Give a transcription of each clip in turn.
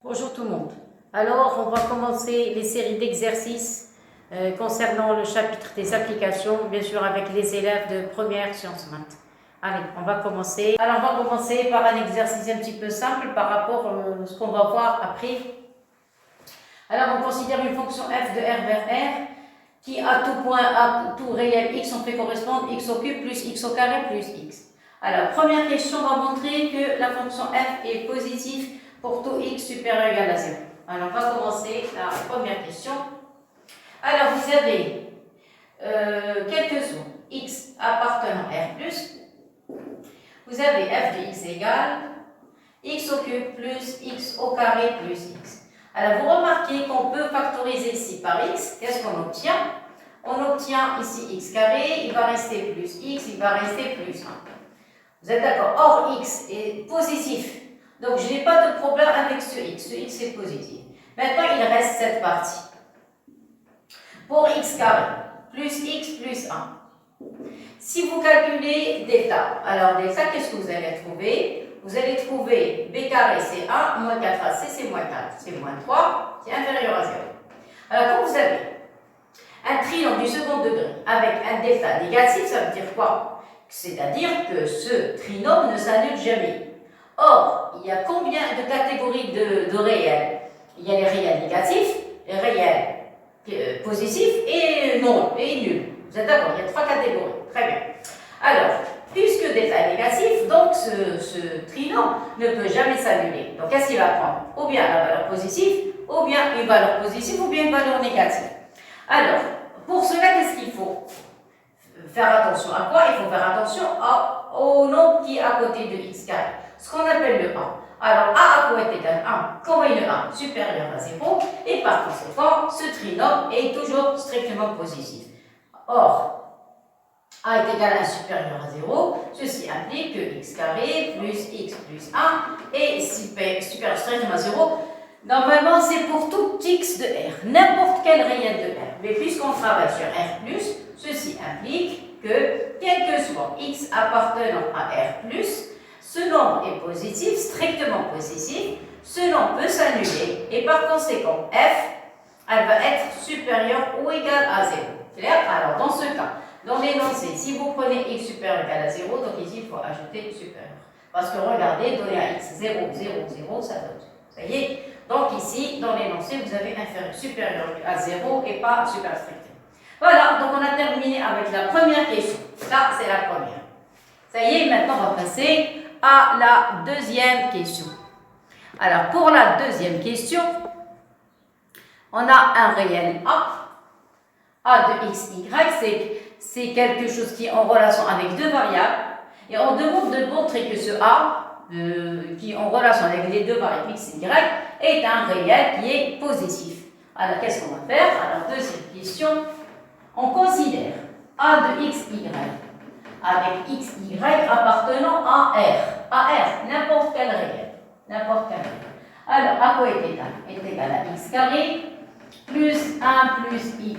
Bonjour tout le monde. Alors, on va commencer les séries d'exercices concernant le chapitre des applications, bien sûr avec les élèves de première sciences maths. Allez, on va commencer. Alors, on va commencer par un exercice un petit peu simple par rapport à ce qu'on va voir après. Alors, on considère une fonction f de R vers R qui, à tout point, à tout réel x, on fait correspondre x au cube plus x au carré plus x. Alors, première question va montrer que la fonction f est positive pour tout x supérieur ou égal à 0. Alors, on va commencer la première question. Alors, vous avez quelques sons x appartenant à R+, vous avez f de x égale x au cube plus x au carré plus x. Alors, vous remarquez qu'on peut factoriser ici par x. Qu'est-ce qu'on obtient? On obtient ici x carré, il va rester plus x, il va rester plus 1. Vous êtes d'accord? Or, x est positif. Donc, je n'ai pas de problème avec ce x. Ce x est positif. Maintenant, il reste cette partie. Pour x carré, plus x plus 1. Si vous calculez delta, alors delta, qu'est-ce que vous allez trouver? Vous allez trouver b carré, c'est 1, moins 4ac, c'est moins 4, c'est moins 3, c'est inférieur à 0. Alors, quand vous avez un trinôme du second degré avec un delta négatif, ça veut dire quoi? C'est-à-dire que ce trinôme ne s'annule jamais. Or, il y a combien de catégories de réels? Il y a les réels négatifs, les réels positifs et non, et nuls. Vous êtes d'accord? Il y a 3 catégories. Très bien. Alors, puisque delta est négatif, donc ce trinôme ne peut jamais s'annuler. Donc, qu'est-ce qu'il va prendre? Ou bien la valeur positive, ou bien une valeur positive, ou bien une valeur négative. Alors, pour cela, qu'est-ce qu'il faut faire attention à quoi? Il faut faire attention au nombre qui est à côté de x carré, ce qu'on appelle le 1. Alors, a à quoi est égal 1? Comment est le 1? Supérieur à 0, et par conséquent, ce trinôme est toujours strictement positif. Or, a est égal à 1 supérieur à 0, ceci implique que x carré plus x plus 1 est supérieur strictement à 0. Normalement, c'est pour tout x de R, n'importe quel réel de R. Mais puisqu'on travaille sur R+, ceci implique que, quel que soit x appartenant à R+, ce nombre est positif, strictement positif, ce nombre peut s'annuler, et par conséquent, f, elle va être supérieure ou égale à 0. Clair? Alors, dans ce cas, dans l'énoncé, si vous prenez x supérieur ou égal à 0, donc ici, il faut ajouter supérieur. Parce que regardez, donner à x 0, 0, 0, ça donne. Ça y est? Donc ici, dans l'énoncé, vous avez inférieur supérieur à 0 et pas supérieur strictement. Voilà, donc on a terminé avec la première question. Là, c'est la première. Ça y est, maintenant, on va passer à la deuxième question. Alors, pour la deuxième question, on a un réel A de x, y, c'est quelque chose qui est en relation avec deux variables, et on demande de montrer que ce A, qui est en relation avec les deux variables x et y, est un réel qui est positif. Alors, qu'est-ce qu'on va faire? Alors, deuxième question, on considère A de x, y, avec x, y appartenant à R, n'importe quel réel, n'importe quel réel. Alors, à quoi est égal? Est égal à x carré, plus 1 plus y,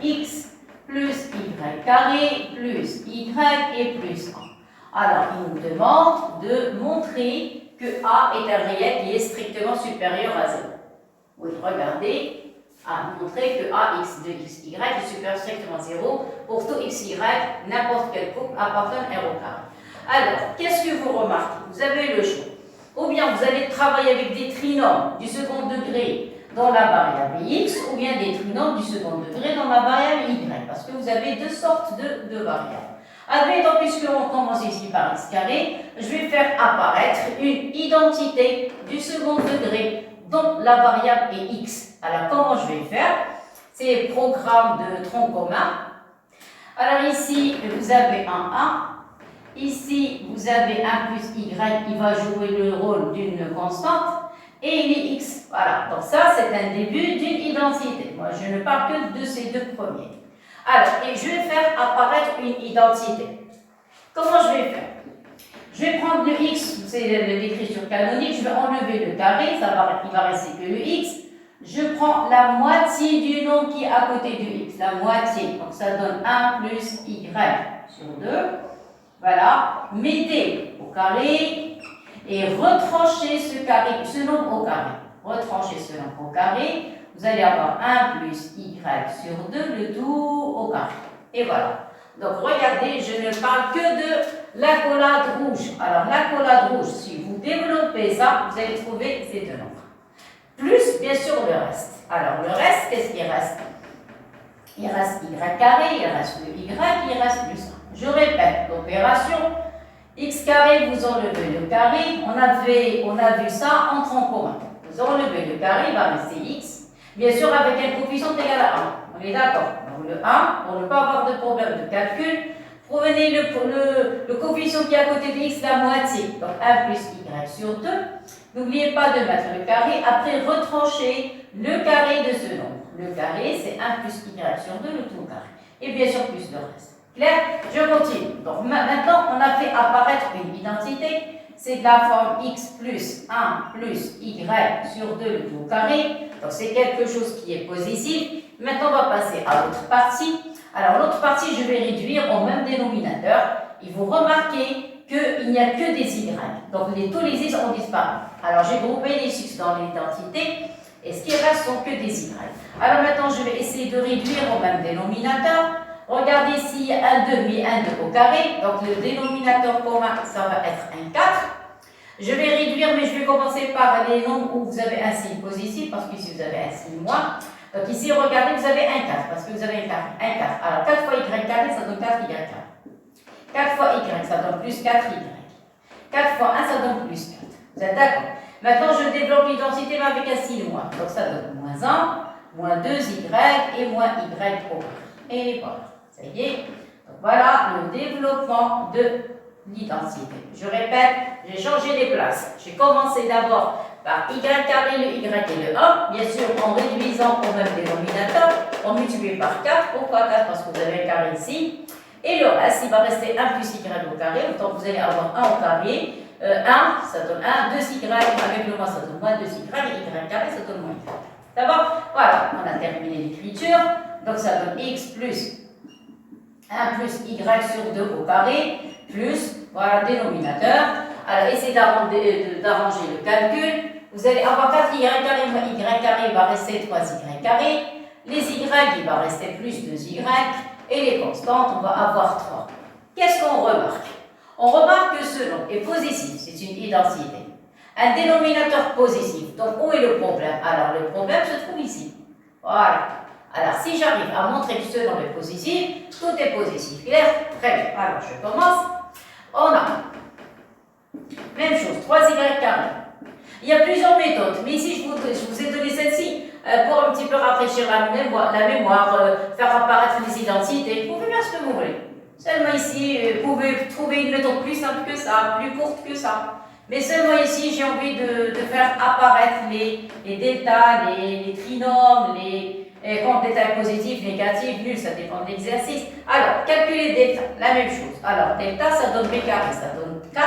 x, plus y carré, plus y et plus 1. Alors, il nous demande de montrer que A est un réel qui est strictement supérieur à 0. Oui, regardez, à montrer que AX de XY est supérieur strictement à 0 pour tout XY, n'importe quel couple appartenant à R au carré. Alors, qu'est-ce que vous remarquez? Vous avez le choix. Ou bien vous allez travailler avec des trinômes du second degré dans la variable x, ou bien des trinômes du second degré dans la variable y, parce que vous avez deux sortes de variables. Admettons, puisqu'on commence ici par x carré, je vais faire apparaître une identité du second degré dont la variable est x. Alors, comment je vais faire? C'est le programme de tronc commun. Alors ici, vous avez un 1. Ici, vous avez 1 plus y qui va jouer le rôle d'une constante. Et il est x. Voilà. Donc ça, c'est un début d'une identité. Moi, je ne parle que de ces deux premiers. Alors, et je vais faire apparaître une identité. Comment je vais faire? Je vais prendre le x, c'est l'écriture canonique, je vais enlever le carré, il va rester que le x. Je prends la moitié du nombre qui est à côté du x, la moitié. Donc ça donne 1 plus y sur 2. Voilà. Mettez au carré et retranchez ce nombre au carré. retrancher ce nombre au carré. Vous allez avoir 1 plus y sur 2, le tout au carré. Et voilà. Donc, regardez, je ne parle que de l'accolade rouge. Alors, l'accolade rouge, si vous développez ça, vous allez trouver ces deux nombres. Plus, bien sûr, le reste. Alors, le reste, qu'est-ce qu'il reste? Il reste y carré, il reste le y, il reste plus 1. Je répète l'opération. X carré, vous enlevez le carré. On a vu ça entre en commun. Vous enlevez le carré, il va rester x. Bien sûr, avec un coefficient égal à 1. On est d'accord. Donc, le 1, pour ne pas avoir de problème de calcul, prenez le coefficient qui est à côté de x, la moitié. Donc, 1 plus y sur 2. N'oubliez pas de mettre le carré. Après, retranchez le carré de ce nombre. Le carré, c'est 1 plus y sur 2, le tout au carré. Et bien sûr, plus le reste. Clair? Je continue. Donc, maintenant, on a fait apparaître une identité. C'est de la forme x plus 1 plus y sur 2, le tout au carré. Donc, c'est quelque chose qui est positif. Maintenant, on va passer à l'autre partie. Alors, l'autre partie, je vais réduire au même dénominateur. Et vous remarquez qu'il n'y a que des y. Donc, tous les x ont disparu. Alors, j'ai groupé les x dans l'identité. Et ce qui reste sont que des y. Alors, maintenant, je vais essayer de réduire au même dénominateur. Regardez ici, 1 demi, 1 2 au carré. Donc, le dénominateur commun, ça va être un 4. Je vais réduire, mais je vais commencer par les nombres où vous avez un signe positif, parce qu'ici, vous avez un signe moins. Donc, ici, regardez, vous avez un 4, parce que vous avez un 4. Alors, 4 fois y carré, ça donne 4y carré. 4 fois y, ça donne plus 4y. 4 fois 1, ça donne plus 4. Vous êtes d'accord? Maintenant, je développe l'identité, mais avec un signe moins. Donc, ça donne moins 1, moins 2y et moins y au carré. Et voilà. Ça y est. Donc, voilà le développement de l'identité. Je répète, j'ai changé les places. J'ai commencé d'abord par y carré, le y et le 1. Bien sûr, en réduisant au même dénominateur, on multiplie par 4. Pourquoi 4? Parce que vous avez un carré ici. Et le reste, il va rester 1 plus y au carré. Autant vous allez avoir 1 au carré. 1, ça donne 1. 2y avec le moins, ça donne moins 2y. Et y carré, ça donne moins y. D'abord, voilà, on a terminé l'écriture. Donc, ça donne x plus 1 plus y sur 2 au carré, plus, voilà, dénominateur. Alors, essayez d'arranger le calcul. Vous allez avoir 4y carré moins y carré, il va rester 3y carré. Les y, il va rester plus 2y. Et les constantes, on va avoir 3. Qu'est-ce qu'on remarque? On remarque que ce nombre est positif, c'est une identité. Un dénominateur positif. Donc, où est le problème? Alors, le problème se trouve ici. Voilà. Alors, si j'arrive à montrer que ce nombre est positif, tout est positif. Clair? Très bien. Alors, je commence. On a, même chose, 3y carré. Il y a plusieurs méthodes, mais ici, je vous ai donné celle-ci pour un petit peu rafraîchir la mémoire, faire apparaître les identités. Vous pouvez faire ce que vous voulez. Seulement ici, vous pouvez trouver une méthode plus simple que ça, plus courte que ça. Mais seulement ici, j'ai envie de faire apparaître les deltas, les trinômes, comptes delta positifs, négatifs, nuls, ça dépend de l'exercice. Alors, calculer delta, la même chose. Alors, delta, ça donne b carré, ça donne 4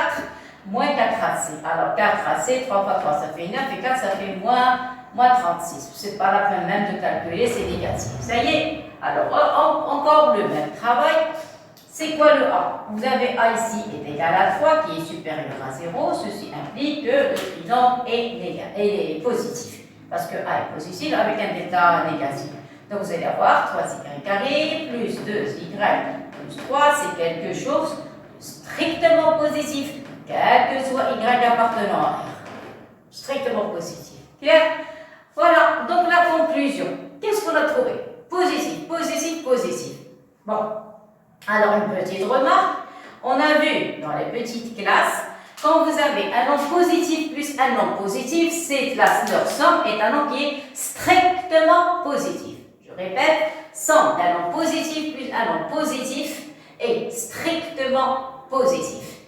moins 4ac. Alors, 4ac, 3 fois 3, ça fait 9, et 4, ça fait moins 36. C'est pas la peine même de calculer, c'est négatif. Ça y est. Alors, encore le même travail. C'est quoi le A? Vous avez A ici est égal à 3 qui est supérieur à 0. Ceci implique que le trinôme est positif. Parce que A est positif avec un delta négatif. Donc vous allez avoir 3y carré plus 2y plus 3. C'est quelque chose de strictement positif. Quel que soit y appartenant à R. Strictement positif. Clair? Voilà. Donc la conclusion. Qu'est-ce qu'on a trouvé? Positif, positif, positif. Bon. Alors, une petite remarque, on a vu dans les petites classes, quand vous avez un nombre positif plus un nombre positif, leur somme est un nombre qui est strictement positif. Je répète, somme d'un nombre positif plus un nombre positif est strictement positif.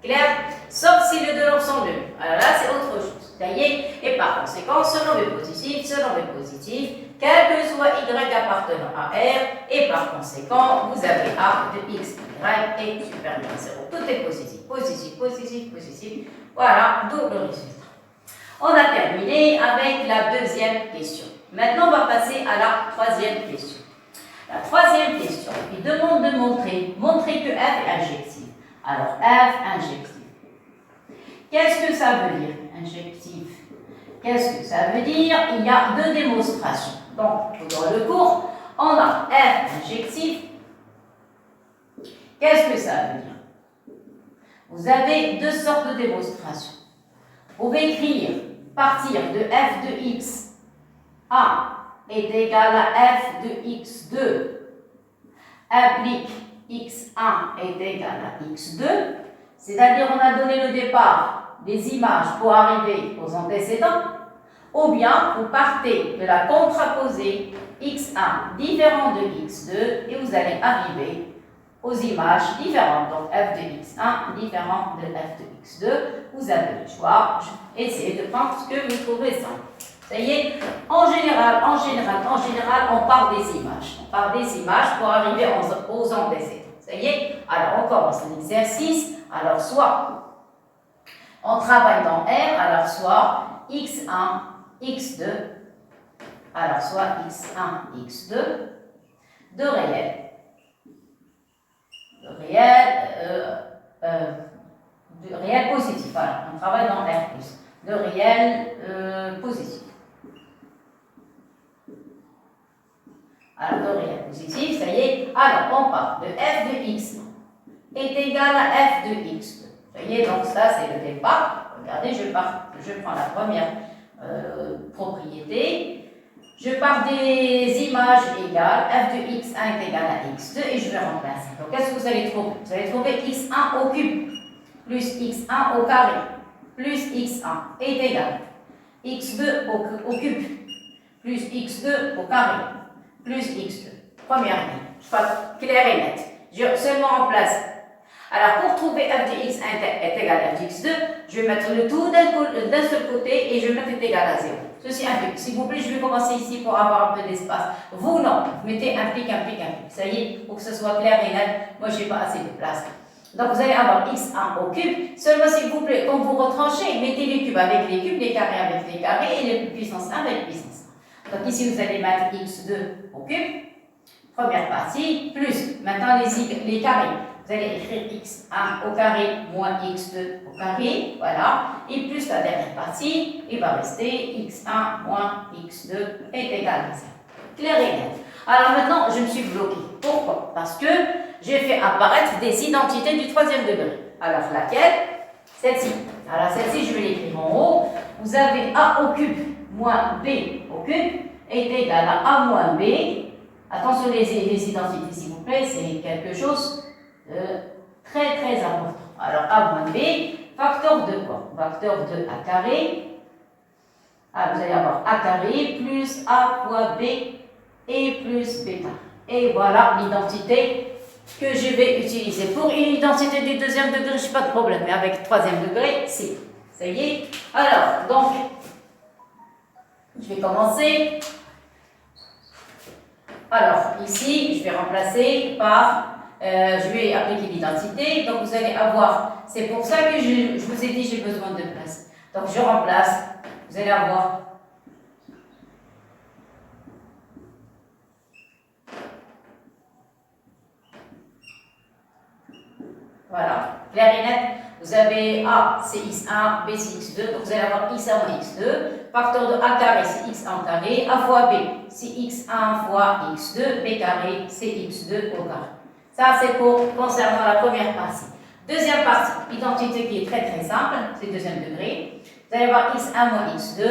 Clair? Sauf si les deux nombres sont nuls. Alors là, c'est autre chose. Ça y est? Et par conséquent, ce nombre est positif, ce nombre est positif, quel que soit y appartenant à R, et par conséquent, vous avez A de x, y est supérieur à 0. Tout est positif, positif, positif, positif. Voilà, d'où le résultat. On a terminé avec la deuxième question. Maintenant, on va passer à la troisième question. La troisième question, il demande de montrer que f est injectif. Alors, f injectif. Qu'est-ce que ça veut dire, injectif? Qu'est-ce que ça veut dire? Il y a deux démonstrations. Donc, dans le cours, on a f injectif. Qu'est-ce que ça veut dire? Vous avez deux sortes de démonstrations. Vous pouvez écrire partir de f de x, a est égal à f de x2, implique x1 est égal à x2, c'est-à-dire on a donné le départ des images pour arriver aux antécédents, ou bien vous partez de la contraposée x1 différent de x2 et vous allez arriver aux images différentes. Donc f de x1 différent de f de x2. Vous avez le choix. Essayez de prendre ce que vous trouvez simple. Ça y est, en général, on part des images. On part des images pour arriver aux antécédents. Ça y est, alors on commence l'exercice. Alors soit on travaille dans R, alors soit x1, x2, alors soit x1, x2, de réel. De réel positif. Alors, on travaille dans R+. De réel positif. Alors, de réel positif, ça y est. Alors, on part de f de x est égal à f de x2. Ça y est, donc ça, c'est le départ. Regardez, je prends la première propriété. Je pars des images égales, f de x1 est égal à x2 et je vais remplacer. Donc, qu'est-ce que vous allez trouver? Vous allez trouver x1 au cube plus x1 au carré plus x1 est égal x2 au cube plus x2 au carré plus x2. Première ligne, je passe clair et net. Je seulement remplace. Alors, pour trouver f de x1 est égal à f de x2, je vais mettre le tout d'un seul côté et je vais mettre est égal à 0. Ceci implique. S'il vous plaît, je vais commencer ici pour avoir un peu d'espace. Vous, non. Vous mettez implique. Ça y est, pour que ce soit clair et net. Moi, je n'ai pas assez de place. Donc, vous allez avoir x1 au cube. Seulement, s'il vous plaît, quand vous retranchez, mettez les cubes avec les cubes, les carrés avec les carrés et les puissances 1 avec puissance 1. Donc, ici, vous allez mettre x2 au cube. Première partie, plus. Maintenant, les carrés. Vous allez écrire x1 au carré moins x2 au carré, voilà. Et plus la dernière partie, il va rester x1 moins x2 est égal à 0. Clair et net. Alors maintenant, je me suis bloquée. Pourquoi? Parce que j'ai fait apparaître des identités du troisième degré. Alors laquelle? Celle-ci. Alors celle-ci, je vais l'écrire en haut. Vous avez a au cube moins b au cube est égal à a moins b. Attention les identités, s'il vous plaît, c'est quelque chose très important. Alors a moins b, facteur de quoi? Facteur de a carré. Ah, vous allez avoir a carré plus a fois b et plus bêta. Et voilà l'identité que je vais utiliser. Pour une identité du deuxième degré, je n'ai pas de problème, mais avec troisième degré, si. Ça y est. Alors, donc, je vais commencer. Alors, ici, je vais remplacer par je vais appliquer l'identité, donc vous allez avoir, c'est pour ça que je vous ai dit j'ai besoin de place. Donc je remplace, vous allez avoir voilà, clair et net, vous avez A c'est x1, B c'est x2, donc vous allez avoir x1 moins x2, facteur de A carré c'est x1 carré, A fois B c'est x1 fois x2, B carré c'est x2 au carré. Ça, c'est pour concernant la première partie. Deuxième partie, identité qui est très simple, c'est deuxième degré. Vous allez avoir x1 moins x2,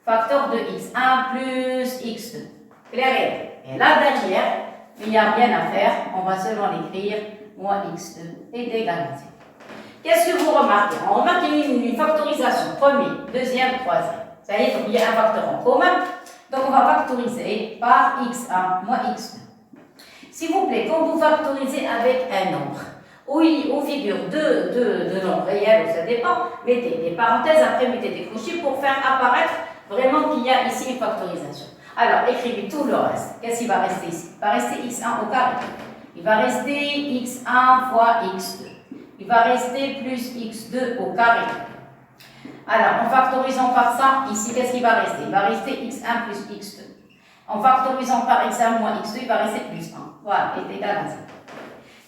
facteur de x1 plus x2. Clair et là, derrière, il n'y a rien à faire, on va seulement l'écrire, moins x2 est égal à 0. Qu'est-ce que vous remarquez? On remarque qu'il y a une factorisation, premier, deuxième, troisième. Ça y est, il y a un facteur en commun, donc on va factoriser par x1 moins x2. S'il vous plaît, quand vous factorisez avec un nombre, où figure deux nombres réels, ça dépend, mettez des parenthèses, après mettez des crochets pour faire apparaître vraiment qu'il y a ici une factorisation. Alors, écrivez tout le reste. Qu'est-ce qui va rester ici? Il va rester x1 au carré. Il va rester x1 fois x2. Il va rester plus x2 au carré. Alors, en factorisant par ça, ici, qu'est-ce qui va rester? Il va rester x1 plus x2. En factorisant par x1 moins x2, il va rester plus 1. Voilà, est égal à 0.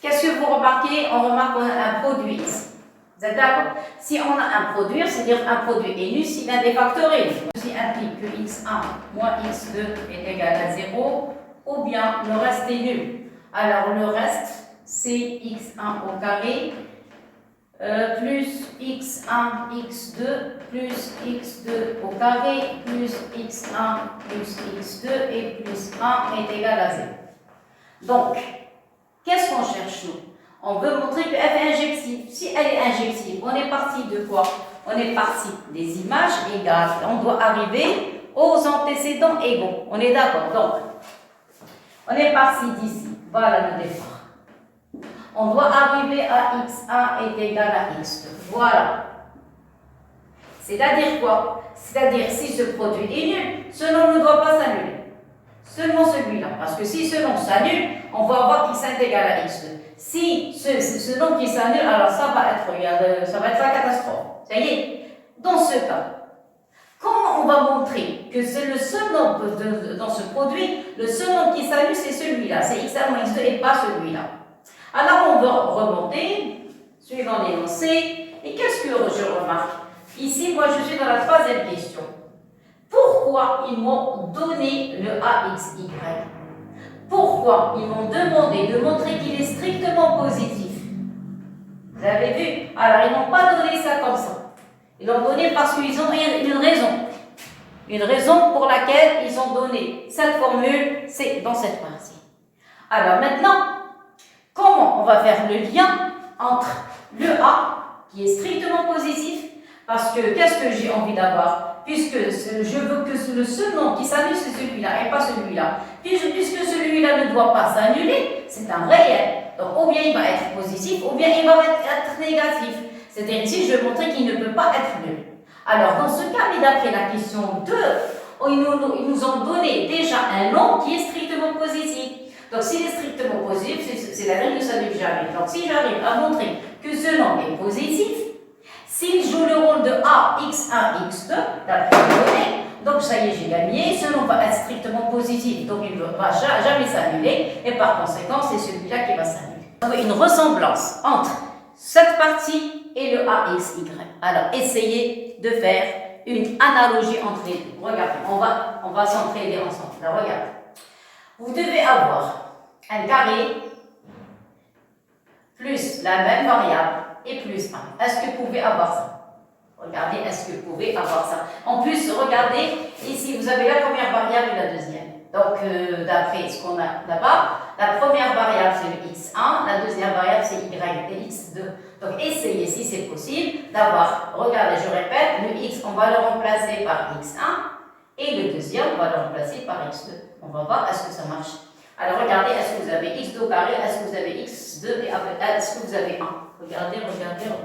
Qu'est-ce que vous remarquez? On remarque qu'on a un produit ici. Vous êtes d'accord? Si on a un produit, c'est-à-dire un produit est nul si l'un des facteurs est nul. Ceci implique que x1 moins x2 est égal à 0, ou bien le reste est nul. Alors le reste, c'est x1 au carré plus x1, x2 plus x2 au carré plus x1 plus x2 et plus 1 est égal à 0. Donc, qu'est-ce qu'on cherche nous? On veut montrer que f est injective. Si elle est injective, on est parti de quoi? On est parti des images égales. On doit arriver aux antécédents égaux. On est d'accord? Donc, on est parti d'ici. Voilà le départ. On doit arriver à x1 est égal à x2. Voilà. C'est-à-dire quoi? C'est-à-dire si ce produit est nul, ce nom ne doit pas s'annuler. Seulement celui-là. Parce que si ce nom s'annule, on va avoir x1 est égal à x2. Si ce nom qui s'annule, alors ça va être la catastrophe. Ça y est. Dans ce cas, comment on va montrer que c'est le seul nom dans ce produit, le seul nom qui s'annule, c'est celui-là. C'est x1 moins x2 et pas celui-là. Alors, on va remonter, suivant l'énoncé. Et qu'est-ce que je remarque? Ici, moi, je suis dans la troisième question. Pourquoi ils m'ont donné le AXY? Pourquoi ils m'ont demandé de montrer qu'il est strictement positif? Vous avez vu? Alors, ils n'ont pas donné ça comme ça. Ils l'ont donné parce qu'ils ont une raison. Une raison pour laquelle ils ont donné cette formule, c'est dans cette partie. Alors, maintenant, comment on va faire le lien entre le A, qui est strictement positif, parce que qu'est-ce que j'ai envie d'avoir? Puisque je veux que le seul nom qui s'annule, c'est celui-là et pas celui-là. Puisque celui-là ne doit pas s'annuler, c'est un réel. Donc, ou bien il va être positif, ou bien il va être négatif. C'est-à-dire ici, je vais montrer qu'il ne peut pas être nul. Alors, dans ce cas, mais d'après la question 2, ils nous ont donné déjà un nom qui est strictement positif. Donc, s'il est strictement positif, c'est la règle de s'annule jamais. Donc, si j'arrive à montrer que ce nom est positif, s'il joue le rôle de A, x1, x2, d'après les données, donc ça y est, j'ai gagné, ce nom va être strictement positif, donc il ne va jamais s'annuler, et par conséquent, c'est celui-là qui va s'annuler. Donc, une ressemblance entre cette partie et le AXY. Alors, essayez de faire une analogie entre les deux. Regardez, on va s'entraider ensemble. Là, regardez. Vous devez avoir un carré plus la même variable et plus 1. Est-ce que vous pouvez avoir ça? Regardez, est-ce que vous pouvez avoir ça? En plus, regardez, ici, vous avez la première variable et la deuxième. Donc, d'après ce qu'on a là-bas, la première variable, c'est le x1, la deuxième variable, c'est y et x2. Donc, essayez, si c'est possible, d'avoir, regardez, je répète, le x, on va le remplacer par x1, et le deuxième, on va le remplacer par x2. On va voir, est-ce que ça marche? Alors, regardez, est-ce que vous avez x2 au carré, est-ce que vous avez x2, et est-ce que vous avez 1? Regardez,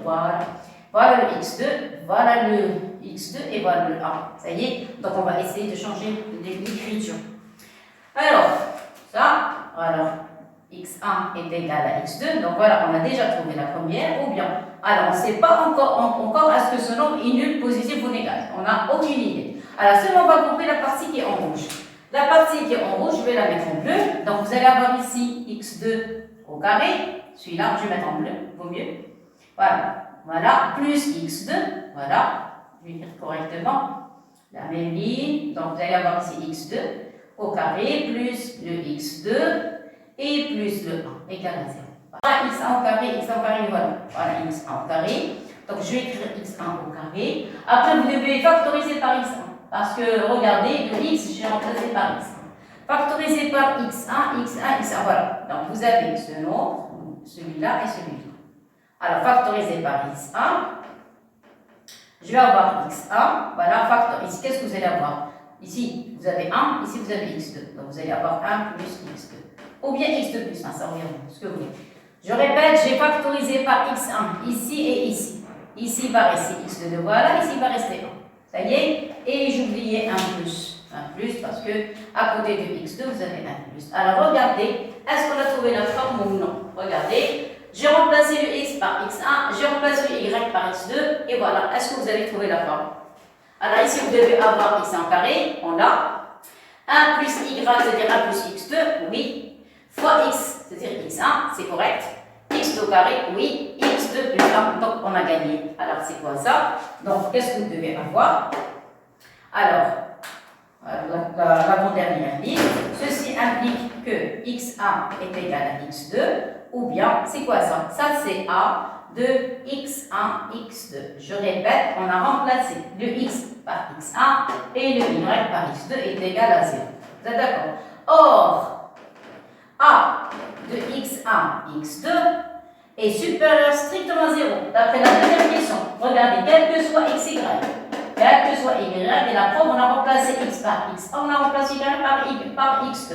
voilà. Voilà le x2, voilà le x2 et voilà le 1. Ça y est, donc on va essayer de changer l'écriture. Alors, ça, voilà, x1 est égal à x2, donc voilà, on a déjà trouvé la première, ou bien, alors on ne sait pas encore est-ce que ce nombre est nul, positif ou négatif, on n'a aucune idée. Alors seulement on va couper la partie qui est en rouge. La partie qui est en rouge, je vais la mettre en bleu, donc vous allez avoir ici x2 au carré, celui-là, je vais mettre en bleu, vaut mieux, voilà, plus x2, voilà, je vais écrire correctement, la même ligne, donc vous allez avoir ici x2, au carré plus le x2 et plus le 1 égale à 0. Voilà, x1 au carré, voilà x1 au carré. Donc je vais écrire x1 au carré. Après, vous devez factoriser par x1. Parce que, regardez, le x, j'ai remplacé par x1. Factoriser par x1, x1, x1, voilà. Donc vous avez ce nombre, celui-là et celui-là. Alors, factoriser par x1. Je vais avoir x1, voilà, factoriser. Qu'est-ce que vous allez avoir? Ici, vous avez 1, ici, vous avez x2. Donc, vous allez avoir 1 plus x2. Ou bien x2 plus 1, ça revient, ce que vous voulez. Je répète, j'ai factorisé par x1, ici et ici. Ici va rester x2, voilà, ici va rester 1. Ça y est? Et j'oubliais 1 plus. 1 plus parce que à côté de x2, vous avez 1 plus. Alors, regardez, est-ce qu'on a trouvé la forme ou non? Regardez, j'ai remplacé le x par x1, j'ai remplacé le y par x2, et voilà. Est-ce que vous avez trouvé la forme? Alors ici, vous devez avoir x en carré, on l'a. 1 plus y, c'est-à-dire 1 plus x2, oui. Fois x, c'est-à-dire x1, c'est correct. X x2 au carré, oui, x2 plus 1, donc on a gagné. Alors c'est quoi ça? Donc qu'est-ce que vous devez avoir? Alors, l'avant-dernière ligne, ceci implique que x1 est égal à x2, ou bien, c'est quoi ça? Ça c'est a de x1, x2. Je répète, on a remplacé le x par x1 et le y par x2 est égal à 0. Vous êtes d'accord? Or, a de x1, x2 est supérieur strictement à 0. D'après la deuxième question, regardez, quel que soit x, y, quel que soit y, et la preuve, on a remplacé x par x, on a remplacé y par x2.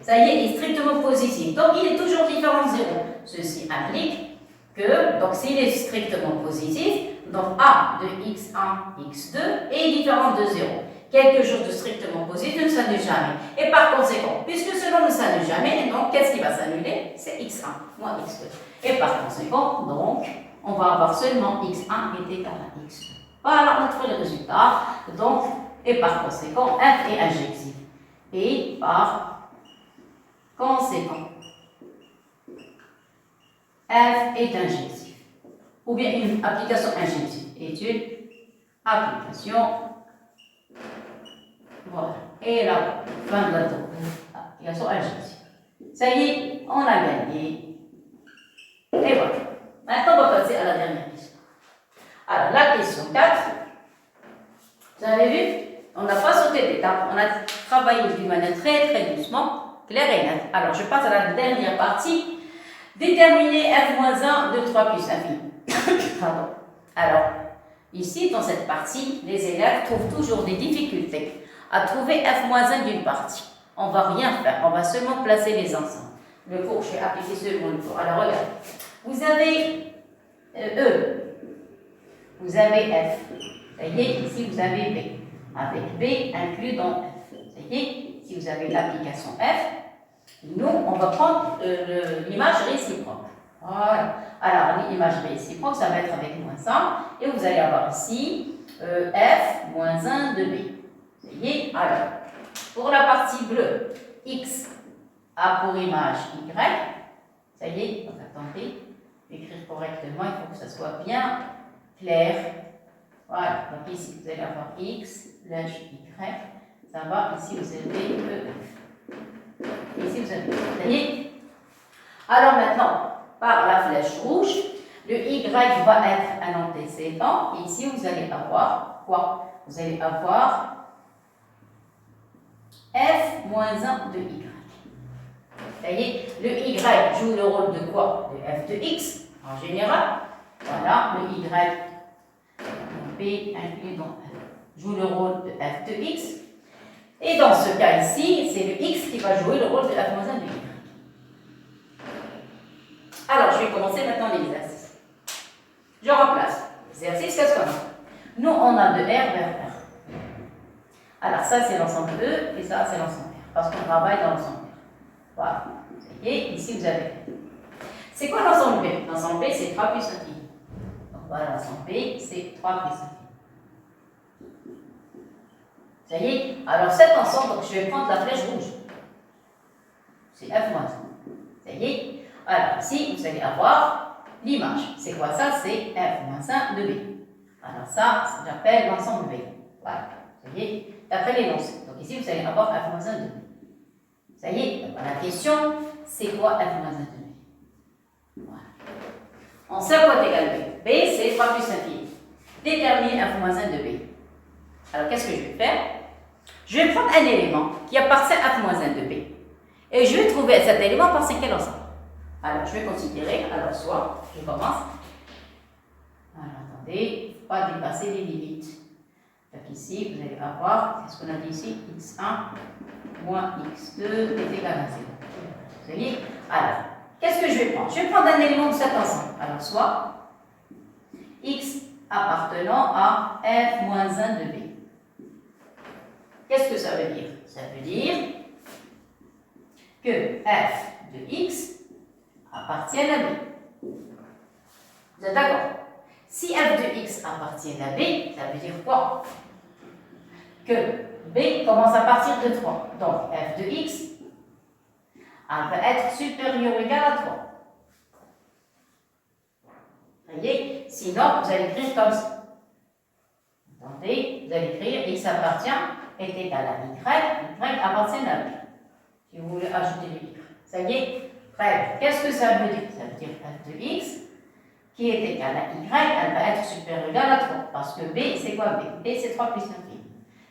Ça y est, il est strictement positif. Donc, il est toujours différent de 0. Ceci implique que, donc s'il est strictement positif, donc a de x1, x2 est différent de 0. Quelque chose de strictement positif ne s'annule jamais. Et par conséquent, puisque cela ne s'annule jamais, donc qu'est-ce qui va s'annuler? C'est x1 moins x2. Et par conséquent, donc, on va avoir seulement x1 est égal à x2. Voilà notre résultat. Donc, et par conséquent, f est injectif. Et par conséquent, f est injectif. Ou bien une application injective. Est une application. Voilà. Et là, fin de la application injective. Ça y est, on a gagné. Et voilà. Maintenant, on va passer à la dernière question. Alors, la question 4. Vous avez vu? On n'a pas sauté d'étape. On a travaillé d'une manière très doucement, claire et nette. Alors, je passe à la dernière partie. Déterminer f-1 de 3 plus infini. Pardon. Alors, ici, dans cette partie, les élèves trouvent toujours des difficultés à trouver f-1 d'une partie. On ne va rien faire, on va seulement placer les ensembles. Le cours, je vais appliquer seulement le cours. Alors, regardez. Vous avez E, vous avez F. Ça y est, ici, vous avez B. Avec B inclus dans F. Ça y est, si vous avez l'application F, nous, on va prendre l'image réciproque. Voilà. Alors, l'image réciproque, ça va être avec -1. Et vous allez avoir ici F moins 1 de B. Ça y est, alors, pour la partie bleue, X a pour image Y. Ça y est, donc attendez, écrire correctement, il faut que ça soit bien clair. Voilà, donc ici vous allez avoir X, flèche Y, ça va, ici vous avez EF. Ici vous avez E. Vous voyez? Alors maintenant, par la flèche rouge, le Y va être un antécédent, et ici vous allez avoir quoi? Vous allez avoir F moins 1 de Y. Vous voyez, le Y joue le rôle de quoi? De F de X, en général. Voilà, le Y, B inclus dans F, joue le rôle de F de X. Et dans ce cas ici, c'est le X qui va jouer le rôle de F moins 1 de Y. Alors, je vais commencer maintenant l'exercice. Je remplace. L'exercice, qu'est-ce qu'on a? Nous, on a de R vers R. Alors, ça, c'est l'ensemble E, et ça, c'est l'ensemble R, parce qu'on travaille dans l'ensemble R. Voilà. Et ici, vous avez. C'est quoi l'ensemble B? L'ensemble B, c'est 3 plus infini. Donc voilà, l'ensemble B, c'est 3 plus infini. Ça y est? Alors cet ensemble, donc, je vais prendre la flèche rouge. C'est F moins 1. Ça y est? Alors ici, vous allez avoir l'image. C'est quoi ça? C'est F moins 1 de B. Alors ça, j'appelle l'ensemble B. Voilà. Ça y est? D'après l'énoncé. Donc ici, vous allez avoir F moins 1 de B. Ça y est? Donc, la question, c'est quoi F moins 1 de B? Voilà. On sait quoi est égal B. B, c'est 3 plus infini. Déterminer F moins 1 de B. Alors, qu'est-ce que je vais faire? Je vais prendre un élément qui appartient à F moins 1 de B. Et je vais trouver cet élément par quel ensemble. Alors, je vais considérer, alors soit, je commence. Alors, attendez, il ne faut pas dépasser les limites. Donc ici, vous allez avoir, qu'est-ce qu'on a dit ici? X1 moins X2 est égal à 0. Vous voyez? Alors, qu'est-ce que je vais prendre? Je vais prendre un élément de cet ensemble. Alors, soit X appartenant à F moins 1 de B. Qu'est-ce que ça veut dire? Ça veut dire que F de X appartient à B. Vous êtes d'accord? Si F de X appartient à B, ça veut dire quoi? Que B commence à partir de 3. Donc F de X va être supérieur ou égal à 3. Voyez? Sinon, vous allez écrire comme ça. Attendez, vous allez écrire x appartient est égal à y appartient à b. Si vous voulez ajouter le y. Ça y est? Très bien. Qu'est-ce que ça veut dire? Ça veut dire f de x qui est égal à y, elle va être supérieure ou égale à 3. Parce que b, c'est quoi b? B, c'est 3 plus l'infini.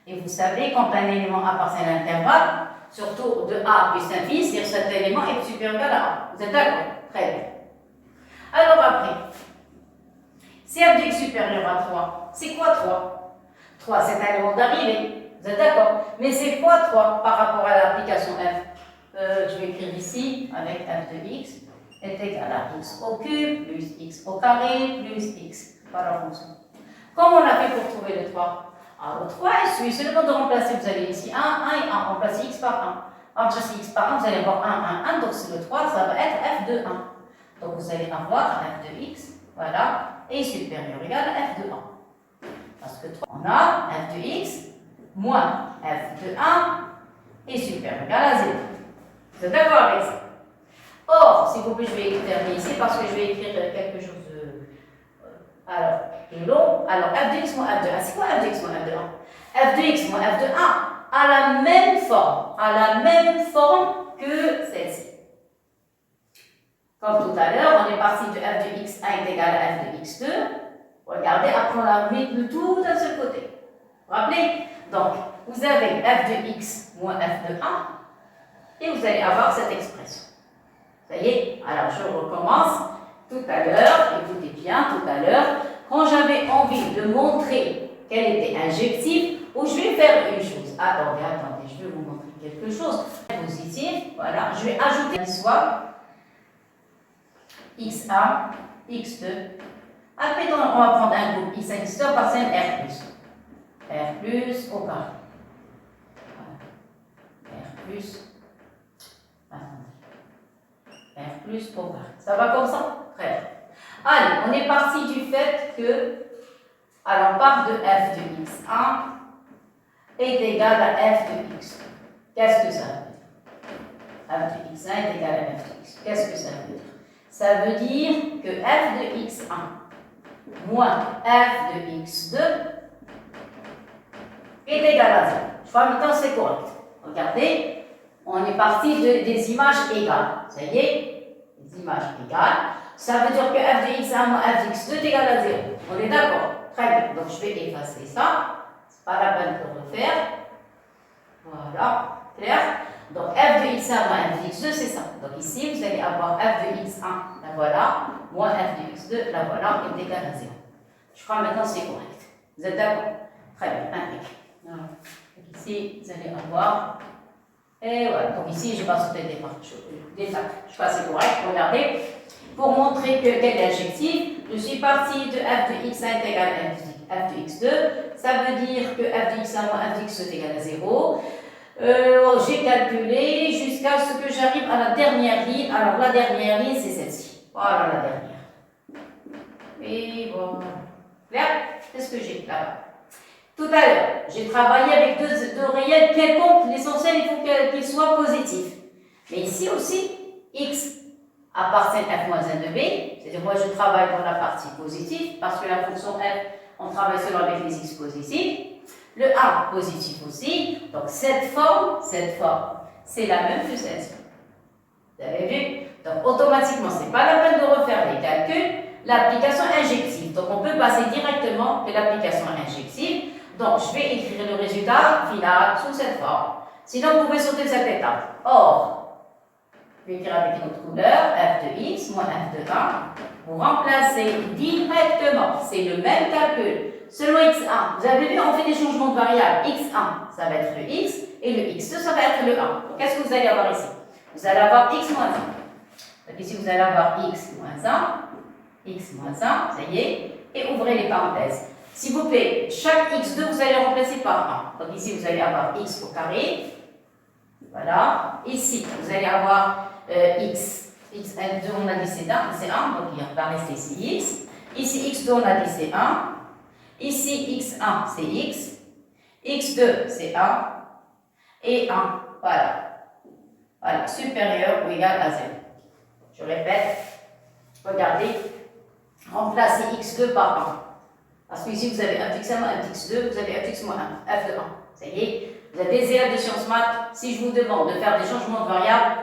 Et vous savez, quand un élément appartient à l'intervalle, surtout de a plus l'infini, c'est-à-dire cet élément est supérieur ou égal à a. Vous êtes d'accord? Très bien. Alors après, si f de x supérieur à 3, c'est quoi 3? 3, c'est un élément d'arrivée. Vous êtes d'accord? Mais c'est quoi 3 par rapport à l'application f? Je vais écrire ici avec f de x est égal à x au cube plus x au carré plus x par la fonction. Comment on a fait pour trouver le 3? Alors, le 3 est celui, c'est le mode de remplacer. Vous allez ici 1, 1 et 1. Remplacez x par 1. Remplacez x par 1, vous allez avoir 1, 1, 1. Donc, c'est le 3, ça va être f de 1. Donc, vous allez avoir f de x, voilà, est supérieur ou égal à f de 1. Parce que 3, on a f de x moins f de 1 est supérieur ou égal à 0. Vous êtes d'accord avec ça? Or, s'il vous plaît, je vais terminer ici parce que je vais écrire quelque chose de long. Alors, f de x moins f de 1, c'est quoi f de x moins f de 1? F de x moins f de 1 a la même forme que celle-ci. Comme tout à l'heure, on est parti de f de x1 est égal à f de x2. Regardez, après on a mis le tout d'un seul côté. Vous vous rappelez? Donc, vous avez f de x moins f de 1 et vous allez avoir cette expression. Ça y est? Alors, je recommence. Tout à l'heure, écoutez bien, tout à l'heure, quand j'avais envie de montrer qu'elle était injective, ou je vais faire une chose. Attendez, je vais vous montrer quelque chose. Positif, voilà, je vais ajouter soit x1, x2. Après, on va prendre un groupe x1, x2 par scène R+. R+ au carré. R+, R+ au carré. Ça va comme ça? Très bien. Allez, on est parti du fait que, alors on part de f de x1 est égal à f de x2. Qu'est-ce que ça veut dire? F de x1 est égal à f de x. Qu'est-ce que ça veut dire? Ça veut dire que f de x1 moins f de x2 est égal à 0. Je crois maintenant c'est correct. Regardez, on est parti des images égales. Ça y est, des images égales. Ça veut dire que f de x1 moins f de x2 est égal à 0. On est d'accord? Très bien. Donc je vais effacer ça. C'est pas la peine de refaire. Voilà. Clair? Donc f de x1 moins f de x2, c'est ça. Donc ici, vous allez avoir f de x1, la voilà, moins f de x2, la voilà, est égal à 0. Je crois maintenant c'est correct. Vous êtes d'accord? Très bien, impeccable. Voilà. Donc ici, vous allez avoir. Et voilà. Donc ici, je vais pas sauter des étapes. Je crois que c'est correct. Regardez. Pour montrer qu'elle est injective, je suis partie de f de x1 est égal à f de x2. Ça veut dire que f de x1 moins f de x2 est égal à 0. J'ai calculé jusqu'à ce que j'arrive à la dernière ligne. Alors, la dernière ligne, c'est celle-ci. Voilà la dernière. Et voilà. Clair? Qu'est-ce que j'ai là? Tout à l'heure, j'ai travaillé avec deux réels quelconques. L'essentiel, il faut qu'ils soient positifs. Mais ici aussi, x appartient à f moins 1 de b. C'est-à-dire, moi, je travaille dans la partie positive parce que la fonction f, on travaille seulement avec les x positifs. Le 1 positif aussi. Donc, cette forme, c'est la même que celle-ci. Vous avez vu? Donc, automatiquement, ce n'est pas la peine de refaire les calculs. L'application injective. Donc, on peut passer directement de l'application injective. Donc, je vais écrire le résultat final sous cette forme. Sinon, vous pouvez sauter cette étape. Or, je vais écrire avec une autre couleur, f de x moins f de 1. Vous remplacez directement. C'est le même calcul. Selon x1, vous avez vu, on fait des changements de variables. x1, ça va être le x, et le x2, ça va être le 1. Donc, qu'est-ce que vous allez avoir ici? Vous allez avoir x moins 1. Donc, ici, vous allez avoir x moins 1, ça y est, et ouvrez les parenthèses. S'il vous plaît, chaque x2, vous allez le remplacer par 1. Donc, ici, vous allez avoir x au carré. Voilà. Ici, vous allez avoir x. x2, on a dit c'est 1, donc il va rester ici x. Ici, x2, on a dit c'est 1. Ici, x1, c'est x. x2, c'est 1. Et 1. Voilà. Voilà. Supérieur ou égal à 0. Je répète. Regardez. remplacez x2 par 1. Parce qu'ici, vous avez f de x1 moins f de x2, vous avez f de x moins 1, f de 1. Ça y est, vous avez des élèves de sciences maths. Si je vous demande de faire des changements de variables,